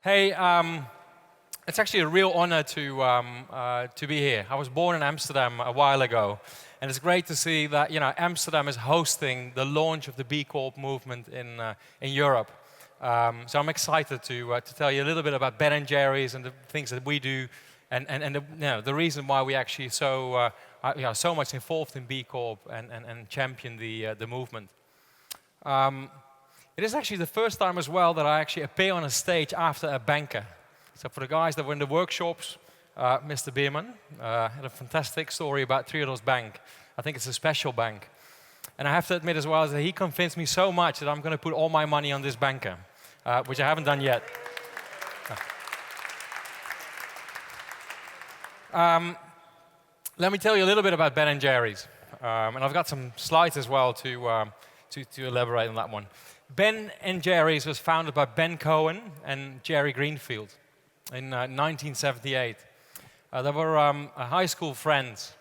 Hey, it's actually a real honor to be here. I was born in Amsterdam a while ago, and it's great to see that Amsterdam is hosting the launch of the B Corp movement in Europe. So I'm excited to tell you a little bit about Ben and Jerry's and the things that we do, and the reason why we actually so much involved in B Corp and champion the movement. It is actually the first time as well that I actually appear on a stage after a banker. So for the guys that were in the workshops, Mr. Beerman had a fantastic story about Triodos Bank. I think it's a special bank. And I have to admit as well that he convinced me so much that I'm going to put all my money on this banker, which I haven't done yet. Let me tell you a little bit about Ben and Jerry's. And I've got some slides as well to elaborate on that one. Ben and Jerry's was founded by Ben Cohen and Jerry Greenfield in 1978. They were high school friends,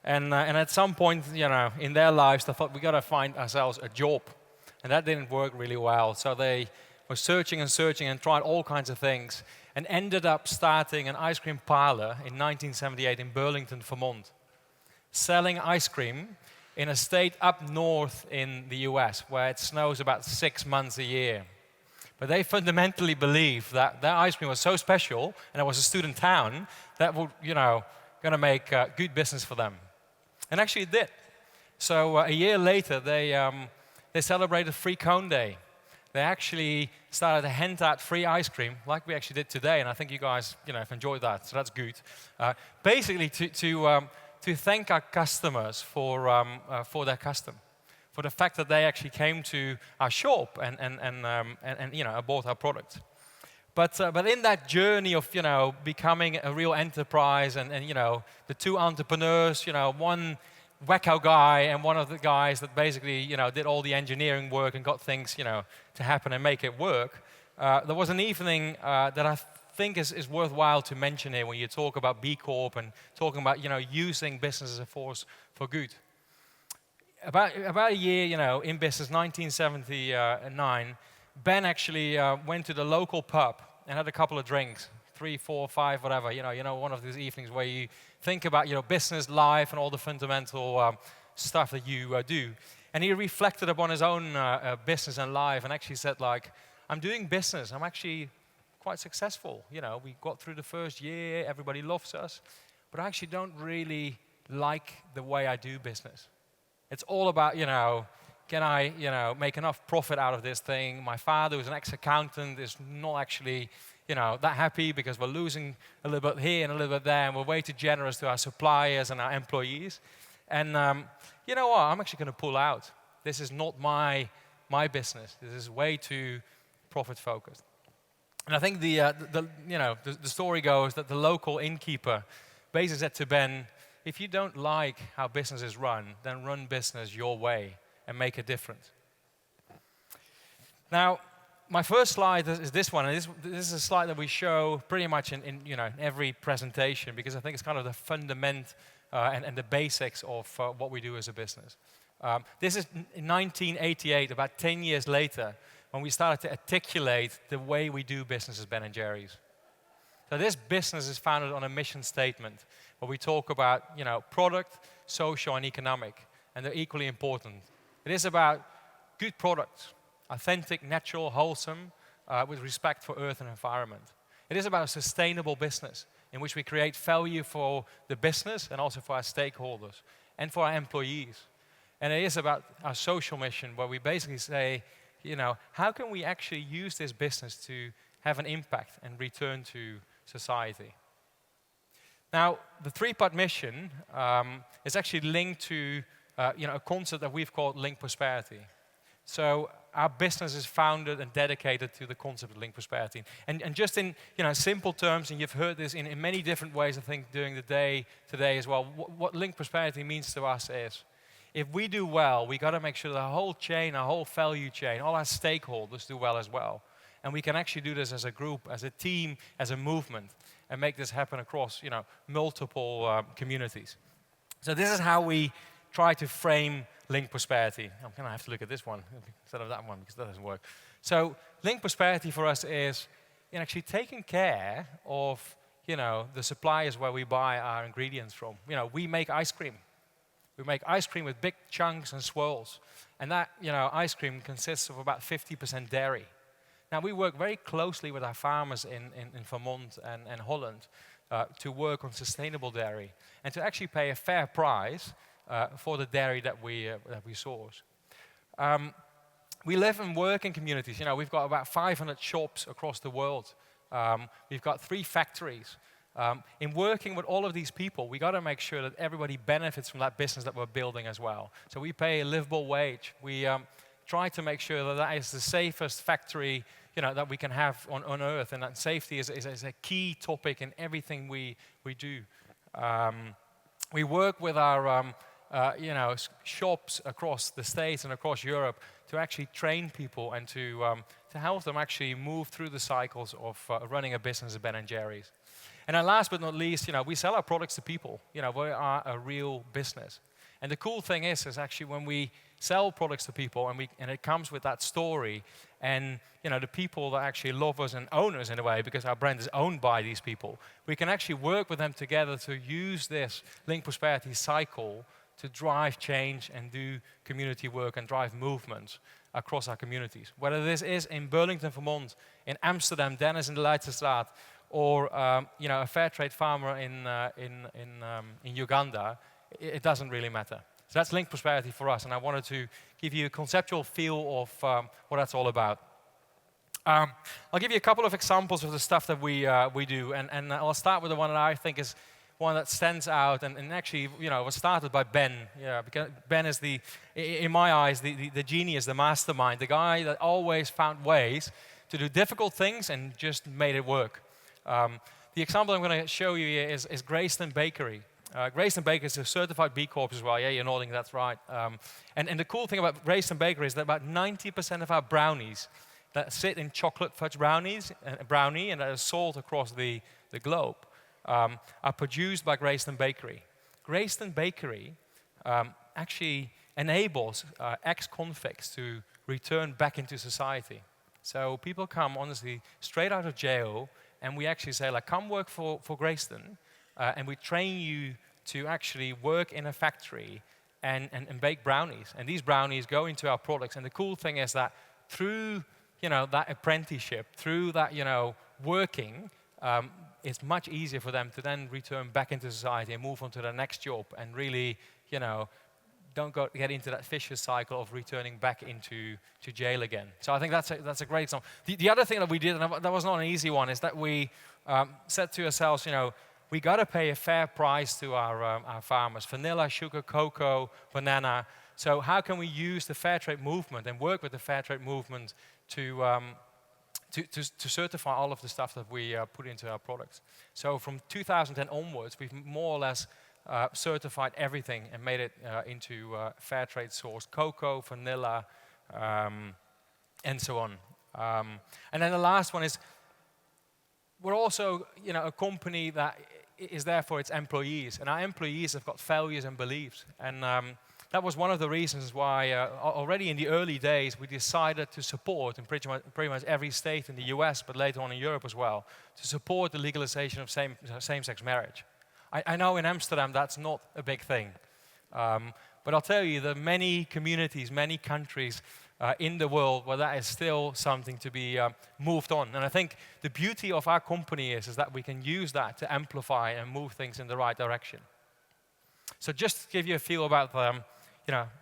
and at some point, in their lives, they thought we got to find ourselves a job, and that didn't work really well. So they were searching and tried all kinds of things, and ended up starting an ice cream parlor in 1978 in Burlington, Vermont, selling ice cream in a state up north in the US, where it snows about 6 months a year. But they fundamentally believed that their ice cream was so special, and it was a student town, that would, going to make good business for them. And actually it did. So a year later, they celebrated Free Cone Day. They actually started to hand out free ice cream, like we actually did today, and I think you guys, have enjoyed that, so that's good. Basically to thank our customers for their custom, for the fact that they actually came to our shop and bought our product. But in that journey of becoming a real enterprise and the two entrepreneurs, one wacko guy and one of the guys that basically did all the engineering work and got things to happen and make it work. There was an evening that I think is worthwhile to mention here when you talk about B Corp and talking about using business as a force for good. About a year in business, 1979, Ben actually went to the local pub and had a couple of drinks, 3, 4, 5, whatever. One of these evenings where you think about business, life, and all the fundamental stuff that you do. And he reflected upon his own business and life and actually said, I'm doing business. I'm actually quite successful. We got through the first year, everybody loves us, but I actually don't really like the way I do business. It's all about, can I, make enough profit out of this thing? My father, who's an ex-accountant, is not actually, that happy because we're losing a little bit here and a little bit there, and we're way too generous to our suppliers and our employees. And you know what? I'm actually going to pull out. This is not my business. This is way too profit-focused. And I think the story goes that the local innkeeper basically said to Ben, if you don't like how business is run, then run business your way and make a difference. Now, my first slide is this one, and this is a slide that we show pretty much in every presentation because I think it's kind of the fundament and the basics of what we do as a business. This is in 1988, about 10 years later, when we started to articulate the way we do business as Ben and Jerry's. So this business is founded on a mission statement where we talk about, product, social, and economic, and they're equally important. It is about good products, authentic, natural, wholesome, with respect for earth and environment. It is about a sustainable business in which we create value for the business and also for our stakeholders and for our employees. And it is about our social mission where we basically say, how can we actually use this business to have an impact and return to society? Now, the three-part mission is actually linked to a concept that we've called linked prosperity. So our business is founded and dedicated to the concept of linked prosperity. And just in simple terms, and you've heard this in many different ways, I think, during the day today as well, what linked prosperity means to us is, if we do well, we got to make sure the whole chain, our whole value chain, all our stakeholders do well as well. And we can actually do this as a group, as a team, as a movement, and make this happen across, multiple communities. So this is how we try to frame linked prosperity. I'm going to have to look at this one instead of that one because that doesn't work. So linked prosperity for us is in actually taking care of, the suppliers where we buy our ingredients from. We make ice cream. We make ice cream with big chunks and swirls. And that, ice cream consists of about 50% dairy. Now, we work very closely with our farmers in Vermont and Holland to work on sustainable dairy and to actually pay a fair price for the dairy that we source. We live and work in communities. We've got about 500 shops across the world. We've got 3 factories. In working with all of these people, we got to make sure that everybody benefits from that business that we're building as well. So we pay a livable wage. We try to make sure that that is the safest factory that we can have on Earth, and that safety is a key topic in everything we do. We work with our shops across the States and across Europe to actually train people and to help them actually move through the cycles of running a business at Ben & Jerry's. And then last but not least, we sell our products to people. We are a real business. And the cool thing is actually when we sell products to people and it comes with that story and the people that actually love us and own us in a way, because our brand is owned by these people, we can actually work with them together to use this Link Prosperity cycle to drive change and do community work and drive movements across our communities. Whether this is in Burlington, Vermont, in Amsterdam, Dennis in de Leidsestraat, or a fair trade farmer in Uganda, it doesn't really matter. So that's Link Prosperity for us, and I wanted to give you a conceptual feel of what that's all about. I'll give you a couple of examples of the stuff that we do, and I'll start with the one that I think is one that stands out, and actually, was started by Ben. Because Ben is in my eyes, the genius, the mastermind, the guy that always found ways to do difficult things and just made it work. The example I'm going to show you here is Grayston Bakery. Grayston Bakery is a certified B Corp as well. Yeah, you're nodding, that's right. And the cool thing about Grayston Bakery is that about 90% of our brownies that sit in chocolate fudge brownie and that are sold across the globe are produced by Grayston Bakery. Grayston Bakery actually enables ex-convicts to return back into society. So people come, honestly, straight out of jail, and we actually say, come work for Grayston, and we train you to actually work in a factory and bake brownies. And these brownies go into our products. And the cool thing is that through that apprenticeship, through that working, it's much easier for them to then return back into society and move on to their next job and really, don't get into that vicious cycle of returning back into jail again. So I think that's a great example. The other thing that we did, and that was not an easy one, is that we said to ourselves, we got to pay a fair price to our farmers. Vanilla, sugar, cocoa, banana. So how can we use the fair trade movement and work with the fair trade movement to certify all of the stuff that we put into our products? So from 2010 onwards, we've more or less certified everything and made it into fair trade sourced cocoa, vanilla, and so on. And then the last one is, we're also a company that is there for its employees, and our employees have got values and beliefs. And that was one of the reasons why already in the early days we decided to support in pretty much every state in the US, but later on in Europe as well, to support the legalization of same-sex marriage. I know in Amsterdam that's not a big thing, but I'll tell you there are many communities, many countries in the world where that is still something to be moved on. And I think the beauty of our company is that we can use that to amplify and move things in the right direction. So just to give you a feel about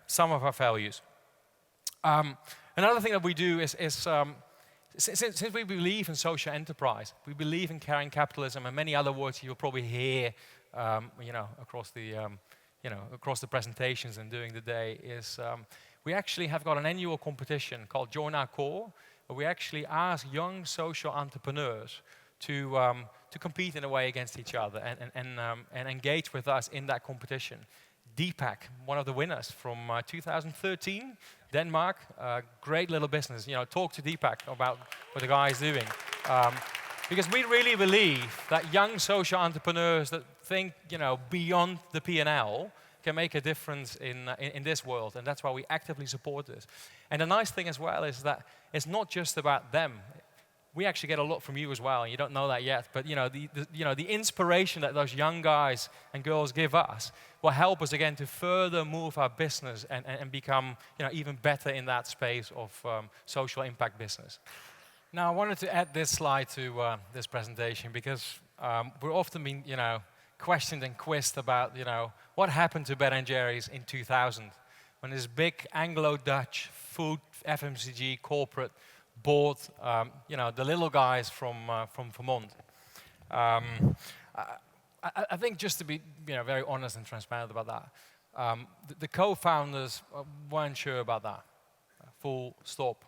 some of our values. Another thing that we do is since we believe in social enterprise, we believe in caring capitalism and many other words you'll probably hear across the presentations and during the day, is we actually have got an annual competition called Join Our Core, where we actually ask young social entrepreneurs to compete in a way against each other and engage with us in that competition. Deepak, one of the winners from 2013, Denmark, great little business. Talk to Deepak about what the guy is doing. Because we really believe that young social entrepreneurs that think, beyond the P&L can make a difference in this world, and that's why we actively support this. And the nice thing as well is that it's not just about them. we actually get a lot from you as well, and you don't know that yet. But the inspiration that those young guys and girls give us will help us again to further move our business and become even better in that space of social impact business. Now, I wanted to add this slide to this presentation because we're often being questioned and quizzed about what happened to Ben & Jerry's in 2000 when this big Anglo-Dutch food FMCG corporate bought the little guys from Vermont. I think just to be very honest and transparent about that, the co-founders weren't sure about that. Full stop.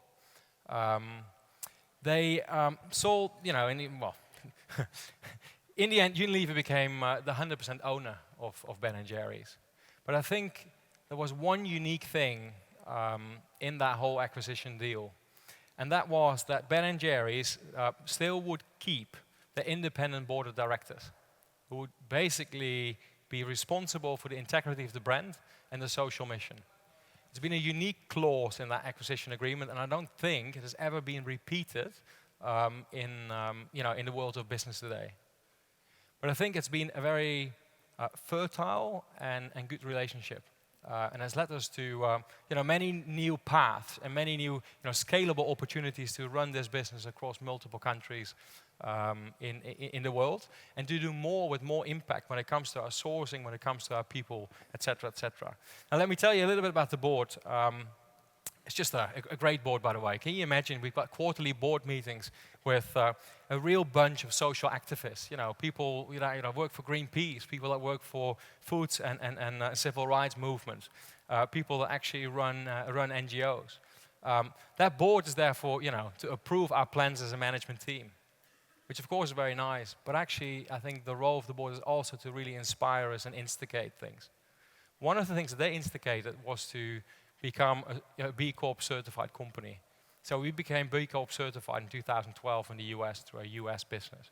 They sold, in the end, Unilever became the 100% owner of Ben & Jerry's. But I think there was one unique thing in that whole acquisition deal. And that was that Ben & Jerry's still would keep the independent board of directors, who would basically be responsible for the integrity of the brand and the social mission. It's been a unique clause in that acquisition agreement, and I don't think it has ever been repeated in the world of business today. But I think it's been a very fertile and good relationship. And has led us to many new paths and many new scalable opportunities to run this business across multiple countries in the world, and to do more with more impact when it comes to our sourcing, when it comes to our people, etc., etc. Now, let me tell you a little bit about the board. It's just a great board, by the way. Can you imagine? We've got quarterly board meetings with a real bunch of social activists. People that work for Greenpeace, people that work for foods and civil rights movements, people that actually run NGOs. That board is therefore, to approve our plans as a management team, which of course is very nice. But actually, I think the role of the board is also to really inspire us and instigate things. One of the things that they instigated was to become a B Corp certified company. So we became B Corp certified in 2012 in the US through a US business.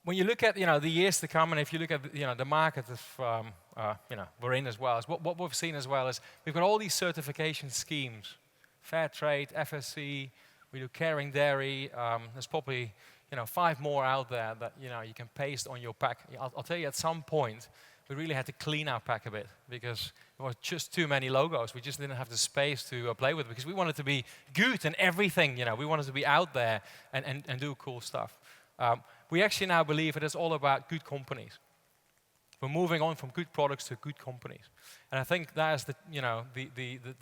When you look at the years to come, and if you look at the market we're in as well, is what we've seen as well is we've got all these certification schemes, Fair Trade, FSC, we do Caring Dairy. There's probably 5 more out there that you can paste on your pack. I'll tell you, at some point we really had to clean our pack a bit because there was just too many logos. We just didn't have the space to play with because we wanted to be good in everything. We wanted to be out there and do cool stuff. We actually now believe it is all about good companies. We're moving on from good products to good companies. And I think that is the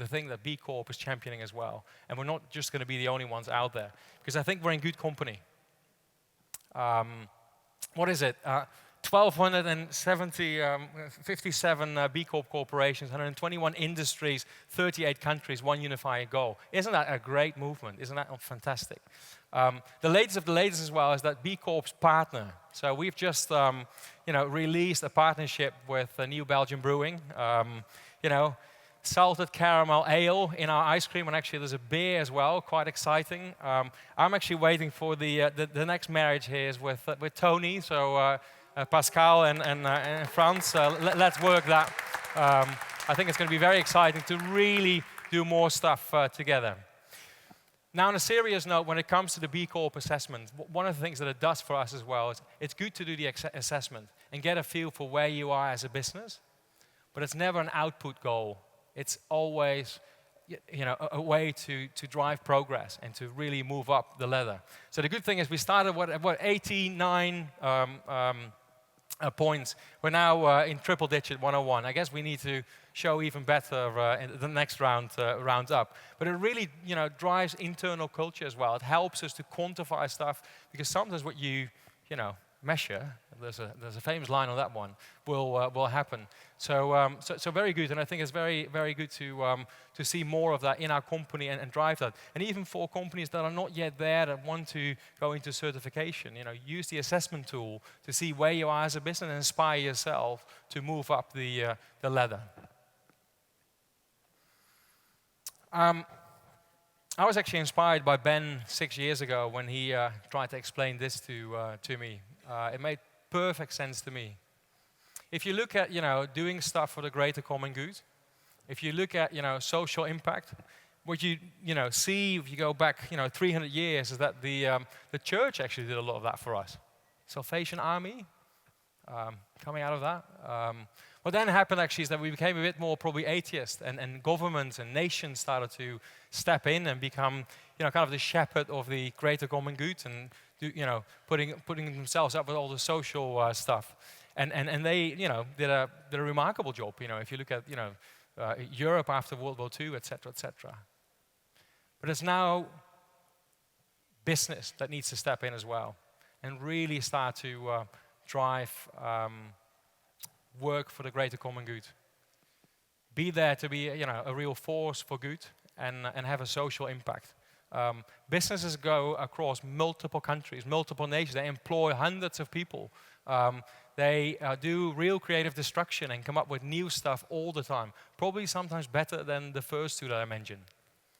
thing that B Corp is championing as well. And we're not just going to be the only ones out there, because I think we're in good company. What is it? 57 B Corp corporations, 121 industries, 38 countries, one unifying goal. Isn't that a great movement? Isn't that fantastic? The latest of the latest as well is that B Corp's partner. So we've just released a partnership with New Belgium Brewing. Salted caramel ale in our ice cream, and actually there's a beer as well, quite exciting. I'm actually waiting for the next marriage here is with Tony, so Pascal and Frans. Let's work that. I think it's going to be very exciting to really do more stuff together. Now, on a serious note, when it comes to the B Corp assessment, one of the things that it does for us as well is it's good to do the assessment and get a feel for where you are as a business, but it's never an output goal. It's always a way to drive progress and to really move up the ladder. So the good thing is we started at 89 points. We're now in triple digit 101. I guess we need to show even better in the next round up. But it really drives internal culture as well. It helps us to quantify stuff, because sometimes what you measure, there's a famous line on that one, will happen. So very good, and I think it's very, very good to see more of that in our company and drive that. And even for companies that are not yet there, that want to go into certification, use the assessment tool to see where you are as a business and inspire yourself to move up the ladder. I was actually inspired by Ben 6 years ago when he tried to explain this to me. It made perfect sense to me. If you look at doing stuff for the greater common good, if you look at social impact, what you know, see if you go back 300 years is that the church actually did a lot of that for us. Salvation Army, coming out of that. What then happened actually is that we became a bit more probably atheist, and governments and nations started to step in and become kind of the shepherd of the greater common good, and putting themselves up with all the social stuff. And they did a remarkable job. If you look at Europe after World War II, etc., etc. But it's now business that needs to step in as well and really start to drive work for the greater common good. Be there to be a real force for good and have a social impact. Businesses go across multiple countries, multiple nations. They employ hundreds of people. They do real creative destruction and come up with new stuff all the time. Probably sometimes better than the first two that I mentioned.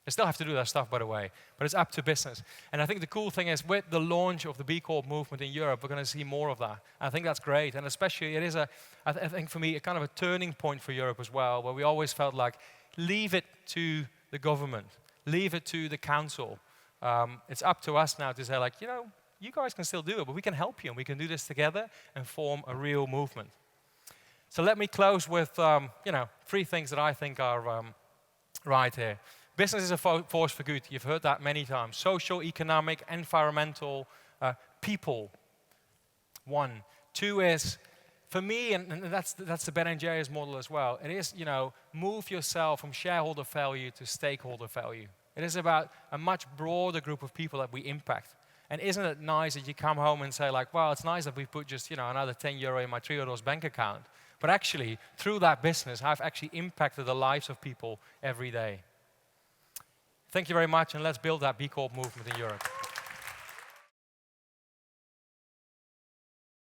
They still have to do that stuff, by the way, but it's up to business. And I think the cool thing is with the launch of the B Corp movement in Europe, we're going to see more of that. I think that's great. And especially it is, I think for me, a kind of a turning point for Europe as well, where we always felt like, leave it to the government. Leave it to the council. It's up to us now to say, like, you guys can still do it, but we can help you, and we can do this together and form a real movement. So let me close with, 3 things that I think are right here. Business is a force for good. You've heard that many times. Social, economic, environmental, people. 1. 2 is, for me, and that's the Ben & Jerry's model as well, it is, move yourself from shareholder value to stakeholder value. It is about a much broader group of people that we impact. And isn't it nice that you come home and say, like, well, it's nice that we put just, another 10 euro in my Triodos bank account. But actually, through that business, I've actually impacted the lives of people every day. Thank you very much, and let's build that B Corp movement in Europe.